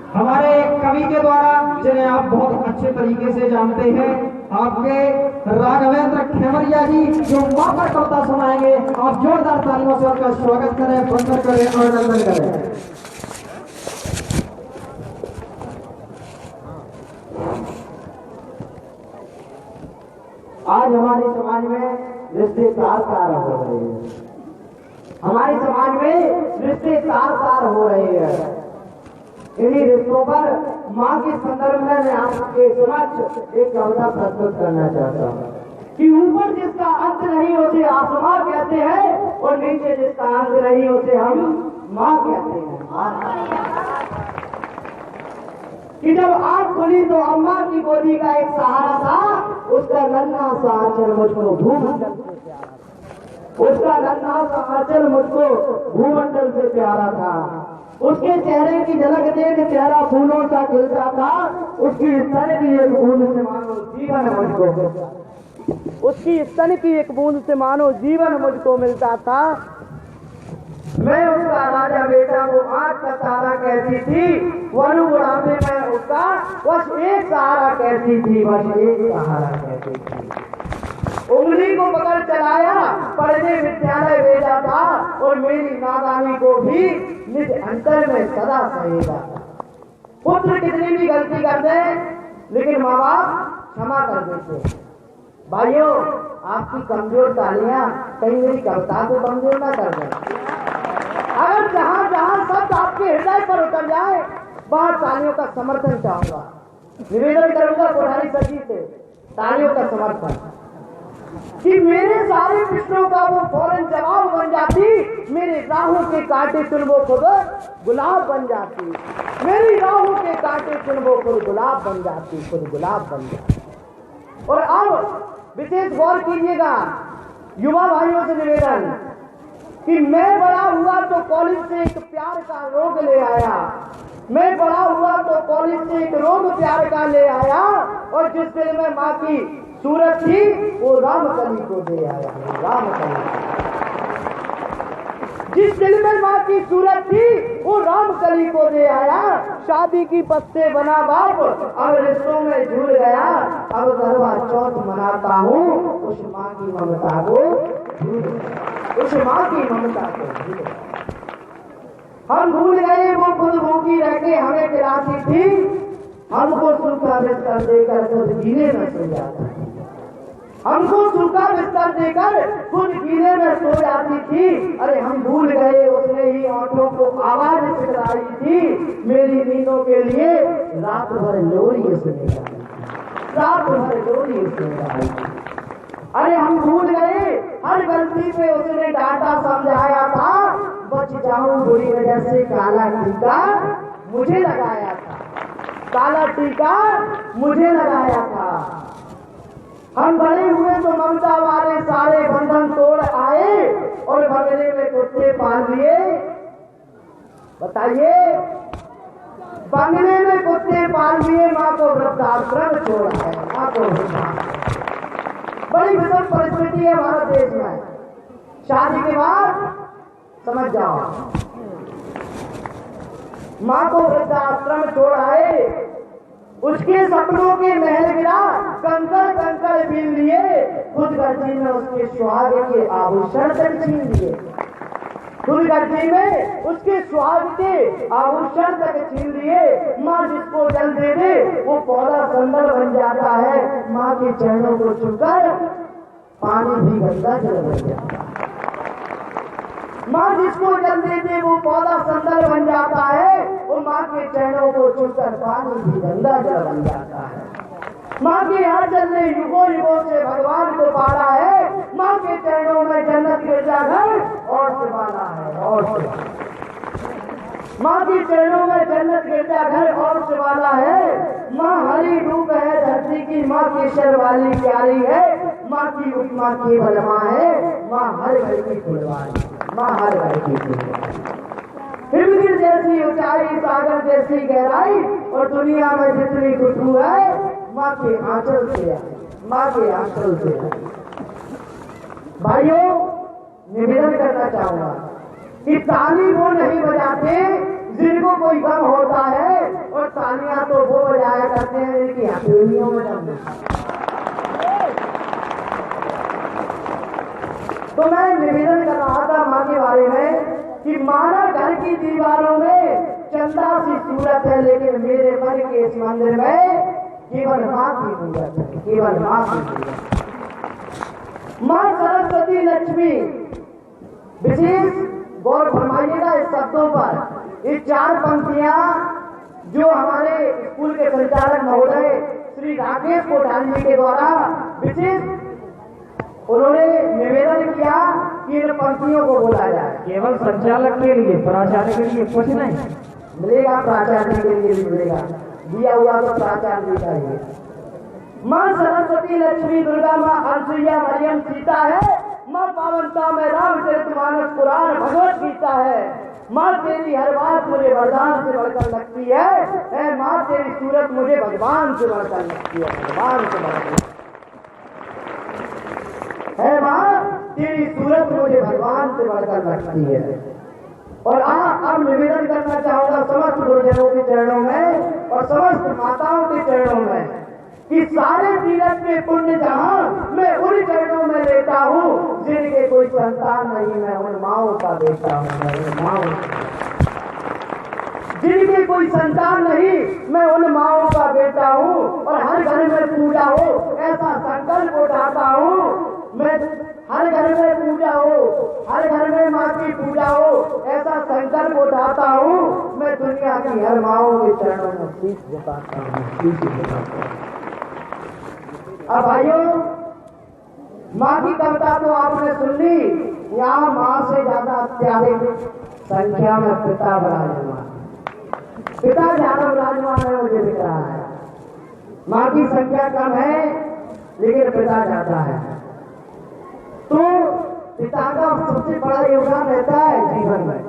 हमारे कवि के द्वारा, जिन्हें आप बहुत अच्छे तरीके से जानते हैं, आपके राघवेंद्र खेमरिया जी जो मां पर कविता सुनाएंगे। आप जोरदार तालियों से उनका स्वागत करें, वंदन करें, अभिनंदन करें। आज हमारे समाज में रिश्ते तार तार हो रहे हैं। हमारे समाज में रिश्ते तार तार हो रहे हैं। इन्हीं रिश्तों पर मां के संदर्भ में मैं आपके समक्ष एक कविता प्रस्तुत करना चाहता हूँ कि ऊपर जिसका अंत नहीं उसे आसमां कहते हैं और नीचे जिसका अंत नहीं उसे हम मां कहते हैं। कि जब आंख खुली तो अम्मा की गोदी का एक सहारा था, उसका नन्हा सा आंचल मुझको भूमंडल से प्यारा था। उसका नन्हा सा आंचल मुझको भूमंडल से प्यारा था। उसके चेहरे की झलक देख चेहरा फूलों सा खिलता था। उसकी स्तन की एक बूंद से मानो जीवन मुझको उसकी स्तन की एक बूंद से मानो जीवन मुझको मिलता था। मैं उसका राजा बेटा वो आंख का तारा कहती थी, वनु बुढ़ापे में उसका बस एक सहारा कहती थी, बस एक सहारा कहती थी। उंगली को पकड़ चलाया, पढ़ने विद्यालय भेजा था और मेरी नादानी को भी निज अंतर में सदा सहेगा था। पुत्र कितनी भी गलती कर दे लेकिन माँ बाप क्षमा कर देते। भाइयों, आपकी कमजोर तालियां कहीं मेरी कविता को कमजोर ना कर दें। अगर जहां जहां शब्द आपके हृदय पर उतर जाए, वहां तालियों का समर्थन चाहूंगा। निवेदन करूंगा कोठारी सजी से तालियों का समर्थन कि मेरे सारे प्रश्नों का वो फौरन जवाब बन जाती। मेरे राहों के कांटे चुन वो खुद गुलाब बन जाती। मेरी राहों के कांटे चुन वो खुद गुलाब बन जाती, खुद गुलाब बन जाती। और अब विशेष गौर कीजिएगा, युवा भाइयों से निवेदन कि मैं बड़ा हुआ तो कॉलेज से एक प्यार का रोग ले आया। मैं बड़ा हुआ तो कॉलेज से एक रोग प्यार का ले आया और जिस दिल में माँ की सूरत थी वो रामकली को दे आया। रामकली, जिस दिल में माँ की सूरत थी वो रामकली को दे आया। शादी की पत्ते बना बाप, अब रिश्तों में झूल गया। अब करवा चौथ मनाता हूँ उस माँ की ममता को, उस माँ की ममता को। हम भूल गए वो खुद भूखी रह के हमें खिलाती थी। हमको सूखा बिस्तर देकर खुद गीले में सो जाती थी। हमको सूखा बिस्तर देकर खुद गीले में सो जाती थी। अरे हम भूल गए उसने ही आंखों को आवाज सिखलाई थी। मेरी नींदों के लिए रात भर लोरी सुनेगा, रात भर लोरी सुनेगा। अरे हम भूल गए हर गलती पे उसने डांटा समझाया था। बच जाऊं बुरी वजह से काला टीका मुझे लगाया था, काला टीका मुझे लगाया था। हम बड़े हुए तो ममता वाले सारे बंधन तोड़ आए और बंगले में कुत्ते पाल लिए। बताइए, बंगले में कुत्ते पाल लिए, माँ को वृद्धाश्रम छोड़ा है। माँ को बड़ी विषम परिस्थिति है भारत देश में। शादी के बाद समझ जाओ, माँ को वृद्धाश्रम छोड़ाए, उसके सपनों के महल गिरा, कंकड़ कंकड़ बीन लिए, खुद गर्जी में उसके सुहाग के आभूषण तक छीन लिए। खुद गर्जी में उसके सुहाग के आभूषण तक छीन लिए। माँ जिसको जल दे दे वो पौधा सुंदर बन जाता है। माँ के चरणों को छूकर पानी भी गंदा जल बन जाता है। माँ जिसको जल दे दे वो पौधा सुंदर बन जाता है। वो माँ के चरणों को छूकर पानी भी गंदा जल बन जाता है। माँ के आंचल ने युगों युगों से भगवान को पाला है। माँ के चरणों में जन्नत गिरजाघर और से वाला है, और से माँ के चरणों में जन्नत गिरजाघर और से वाला है। माँ हरी रूप है धरती की, माँ केसर वाली प्यारी है। माँ की उपमा केवल माँ है, माँ हर घर की फुलवारी, माँ हर घर की फुलवारी। हिमगिर जैसी ऊंचाई, सागर जैसी गहराई और दुनिया में जितनी खुशबू है माँ के आंचल से है, माँ के आंचल से है। भाइयों, निवेदन करना चाहूंगा कि ताली वो नहीं बजाते जिनको कोई गम होता है और जाया करते हैं इनकी हथेलियों में दम है। तो मैं निवेदन कर रहा था माँ के बारे में कि माना घर की दीवारों में चंदा सी सूरत है, लेकिन मेरे मन के इस मंदिर में केवल माँ की मूरत है, केवल माँ की मूरत। माँ सरस्वती लक्ष्मी, विशेष गौर फरमाइएगा इस शब्दों पर। ये 4 पंक्तियां जो हमारे स्कूल के संचालक महोदय श्री राकेश कोठारी जी के द्वारा विशेष उन्होंने निवेदन किया कि इन पंक्तियों को बोला जाए। केवल संचालक के लिए, प्राचार्य के लिए कुछ नहीं मिलेगा, प्राचार्य के लिए भी मिलेगा, दिया हुआ तो प्राचार्य का ही है। माँ सरस्वती लक्ष्मी दुर्गा माँ अनसुईया मरियम सीता है। माँ पावनता में रामचरितमानस पुराण भगवत गीता है। माँ तेरी हर बात मुझे वरदान से बढ़कर लगती है। माँ तेरी सूरत मुझे भगवान से बढ़कर लगती है, भगवान से बढ़कर है। माँ तेरी सूरत मुझे भगवान से बढ़कर लगती है। और अब निवेदन करना चाहूंगा समस्त गुरुजनों के चरणों में और समस्त माताओं के चरणों में कि सारे तीरथ के पुण्य जहां मैं उन चरणों में लेता हूँ जिनके कोई संतान नहीं, मैं उन माओं का बेटा हूँ, मैं उन माओं जिनके कोई संतान नहीं, मैं उन माओं का बेटा हूँ। और हर घर में पूजा हो ऐसा संकल्प उठाता हूँ। मैं हर घर में पूजा हो, हर घर में माँ की पूजा हो ऐसा संकल्प उठाता हूँ। मैं दुनिया की हर माओं के चरणों में शीश झुकाता हूँ, शीश झुकाता हूँ। अब भाइयों, माँ की कविता तो आपने सुन ली। यहाँ माँ से ज्यादा अत्याधिक संख्या में पिता विराजमान, पिता ज्यादा विराजमान है, मुझे दिख रहा है। माँ की संख्या कम है लेकिन पिता ज्यादा है। तो पिता का सबसे बड़ा योगदान रहता है जीवन में,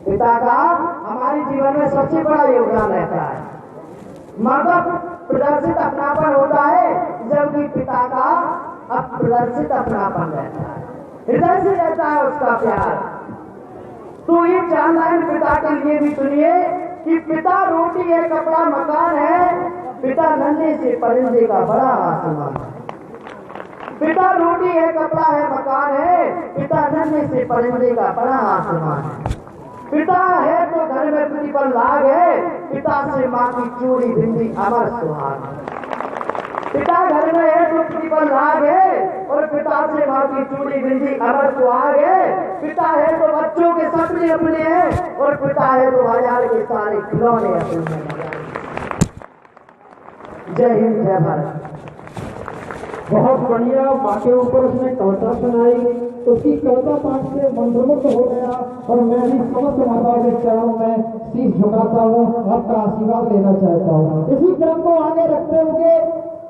पिता का हमारे जीवन में सबसे बड़ा योगदान रहता है। माँ का प्रदर्शित अपनापन होता है जबकि पिता का अप्रदर्शित अपनापन रहता है, हृदय से रहता है उसका प्यार। तो ये 4 लाइन पिता के लिए भी सुनिए कि पिता रोटी है, कपड़ा मकान है, पिता नन्हे से परिंदे का बड़ा आसमान है। पिता रोटी है, कपड़ा है, मकान है, पिता नन्हे से परिंदे का बड़ा आसमान है। पिता है तो घर में प्रतिपल लाग है, पिता से माँ की चूड़ी बिंदी अमर सुहाग है। पिता घर में है तो प्रतिपल लाग है और पिता से माँ की चूड़ी बिंदी अमर सुहाग है। पिता है तो बच्चों के सपने अपने हैं और पिता है तो बाजार के सारे खिलौने अपने हैं। जय हिंद, जय भारत। बहुत बढ़िया। माँ के ऊपर उसने कविता सुनाई, उसकी कविता पाठ से मंत्रमुग्ध हो गया और मैं भी समस्त माताओं के चरणों में शीश झुकाता हूँ, आपका आशीर्वाद लेना चाहता हूँ। इसी क्रम को आगे रखते हुए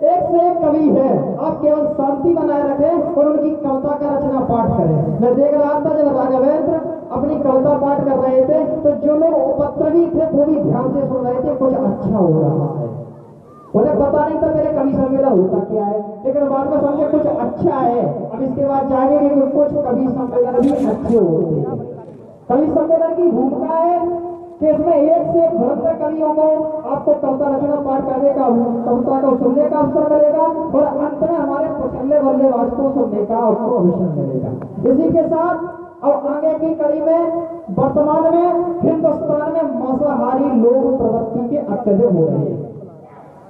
एक से एक कवि है, आप केवल शांति बनाए रखें और उनकी कविता का रचना पाठ करें। मैं देख रहा था जब राघवेंद्र अपनी कविता पाठ कर रहे थे तो जो लोग उपद्रवी थे वो भी ध्यान से सुन रहे थे, कुछ अच्छा हो रहा है। उन्हें पता नहीं था मेरे कवि सम्मेलन होता क्या है, लेकिन बाद में समझे कुछ अच्छा है। अब इसके बाद जानेंगे कि कुछ कवि सम्मेलन भी अच्छे होते हैं। कवि सम्मेलन की भूमिका है कि इसमें एक से एक भयंकर कवियों को आपको कविता रचना पाठ करने का, कविता को सुनने का अवसर मिलेगा और अंत में हमारे पछल्ले बल्लेबाज को सुनने का आपको अवसर मिलेगा। इसी के साथ अब आगे की कड़ी में वर्तमान में हिंदुस्तान में मांसाहारी लोग प्रवृत्ति के अत्यधिक हो रहे हैं।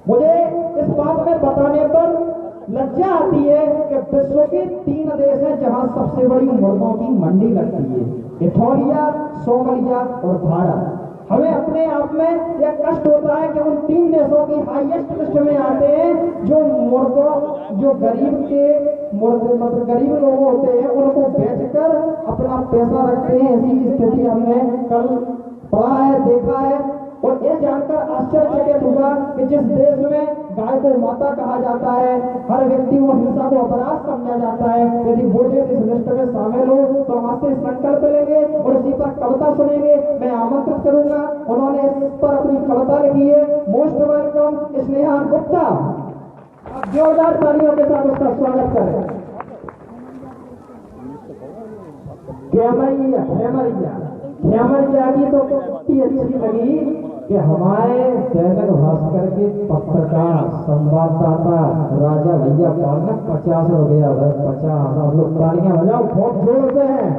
मुझे इस बात में बताने पर लज्जा आती है कि विश्व के 3 देश हैं जहां सबसे बड़ी मुर्गों की मंडी लगती है, इथोपिया, सोमालिया और भारत। हमें अपने आप में यह कष्ट होता है कि उन 3 देशों की हाईएस्ट लिस्ट में आते हैं जो मुर्गों, जो गरीब के मुर्गे मतलब गरीब लोग होते हैं उनको बेचकर अपना पैसा रखते हैं। ऐसी स्थिति हमने कल पढ़ा है, देखा है और यह जानकर आश्चर्यचकित हुआ कि जिस देश में गाय को माता कहा जाता है, हर व्यक्ति को हिंसा को अपराध समझा जाता है, यदि वो देश इस लिस्ट में शामिल हो तो हम आपसे संकल्प लेंगे और इसी पर कविता सुनेंगे। मैं आमंत्रित करूंगा, उन्होंने इस पर अपनी कविता लिखी है। मोस्ट वेलकम स्नेहा गुप्ता, आप जोरदार तालियों के साथ उसका स्वागत करें। खेमरिया की तो इतनी अच्छी लगी कि हमारे दैनिक भास्कर के पत्रकार संवाददाता राजा भैया पाल ने 50 रुपया 50। आप लोग तालियां बजाओ, बहुत जोर से हैं।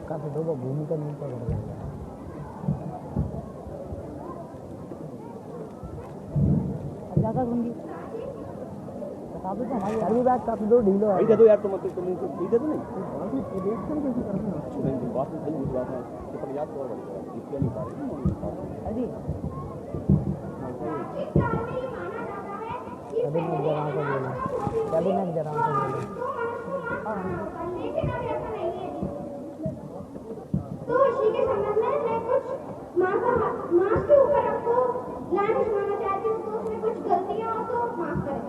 काफी दो भूमिका मिलता है। ज्यादा दूंगी बता दो हमारी अगली बात काफी दो ढीलो है। दे दो यार, तुम दे दो नहीं रिएक्शन कैसे करते हो? बात में सही बात है तो पर याद और इसलिए नहीं पा रहे अजी कैबिनेट जरा को बोलो, कैबिनेट जरा को बोलो। तो इसी के संबंध में मैं कुछ मार्क्स के ऊपर आपको लाइन सुनाना चाहती हूँ। तो उसमें कुछ गलतियां हो तो माफ करें।